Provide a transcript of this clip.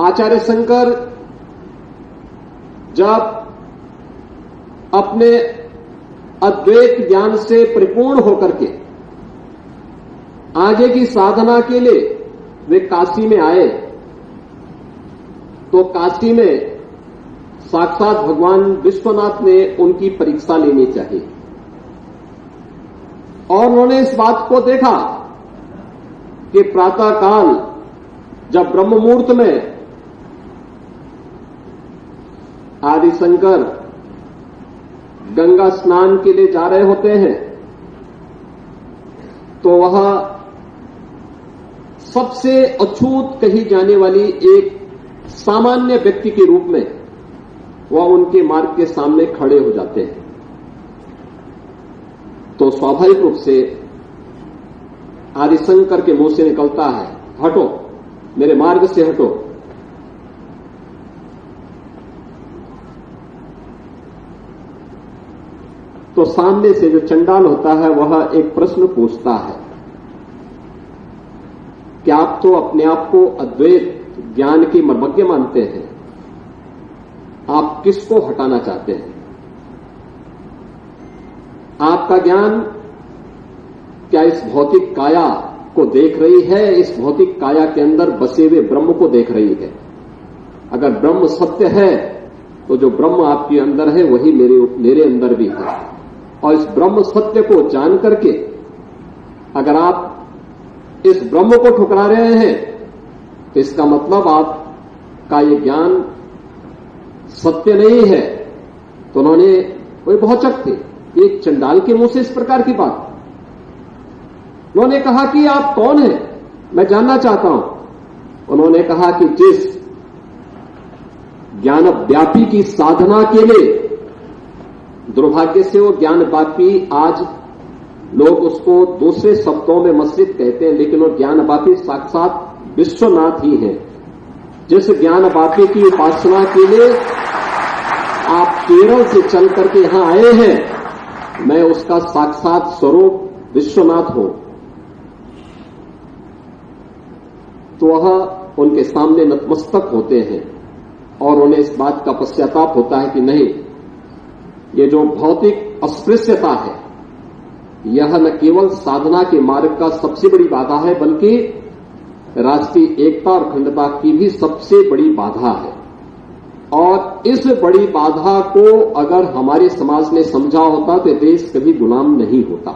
आचार्य शंकर जब अपने अद्वैत ज्ञान से परिपूर्ण होकर के आगे की साधना के लिए वे काशी में आए, तो काशी में साक्षात भगवान विश्वनाथ ने उनकी परीक्षा लेनी चाहिए और उन्होंने इस बात को देखा कि प्रातःकाल जब ब्रह्म मुहूर्त में आदि शंकर गंगा स्नान के लिए जा रहे होते हैं, तो वह सबसे अछूत कही जाने वाली एक सामान्य व्यक्ति के रूप में वह उनके मार्ग के सामने खड़े हो जाते हैं। तो स्वाभाविक रूप से आदिशंकर के मुंह से निकलता है, हटो, मेरे मार्ग से हटो। तो सामने से जो चंडाल होता है वह एक प्रश्न पूछता है कि आप तो अपने आप को अद्वैत ज्ञान के मर्मज्ञ मानते हैं, आप किसको हटाना चाहते हैं? आपका ज्ञान क्या इस भौतिक काया को देख रही है, इस भौतिक काया के अंदर बसे हुए ब्रह्म को देख रही है? अगर ब्रह्म सत्य है तो जो ब्रह्म आपके अंदर है वही मेरे अंदर भी है, और इस ब्रह्म सत्य को जान करके अगर आप इस ब्रह्म को ठुकरा रहे हैं तो इसका मतलब आपका ये ज्ञान सत्य नहीं है। तो उन्होंने, वही भौचक थे, एक चंडाल के मुंह से इस प्रकार की बात। उन्होंने कहा कि आप कौन हैं, मैं जानना चाहता हूं। उन्होंने कहा कि जिस ज्ञान व्यापी की साधना के लिए, दुर्भाग्य से वो ज्ञान व्यापी आज लोग उसको दूसरे शब्दों में मस्जिद कहते हैं, लेकिन वो ज्ञान व्यापी साक्षात विश्वनाथ ही है। जिस ज्ञान व्यापी की उपासना के लिए आप केरल से चल करके यहां आए हैं, मैं उसका साक्षात स्वरूप विश्वनाथ हूं। तो वह उनके सामने नतमस्तक होते हैं और उन्हें इस बात का पश्चाताप होता है कि नहीं, ये जो भौतिक अस्पृश्यता है यह न केवल साधना के मार्ग का सबसे बड़ी बाधा है, बल्कि राष्ट्रीय एकता और अखंडता की भी सबसे बड़ी बाधा है। और इस बड़ी बाधा को अगर हमारे समाज ने समझा होता तो देश कभी गुलाम नहीं होता।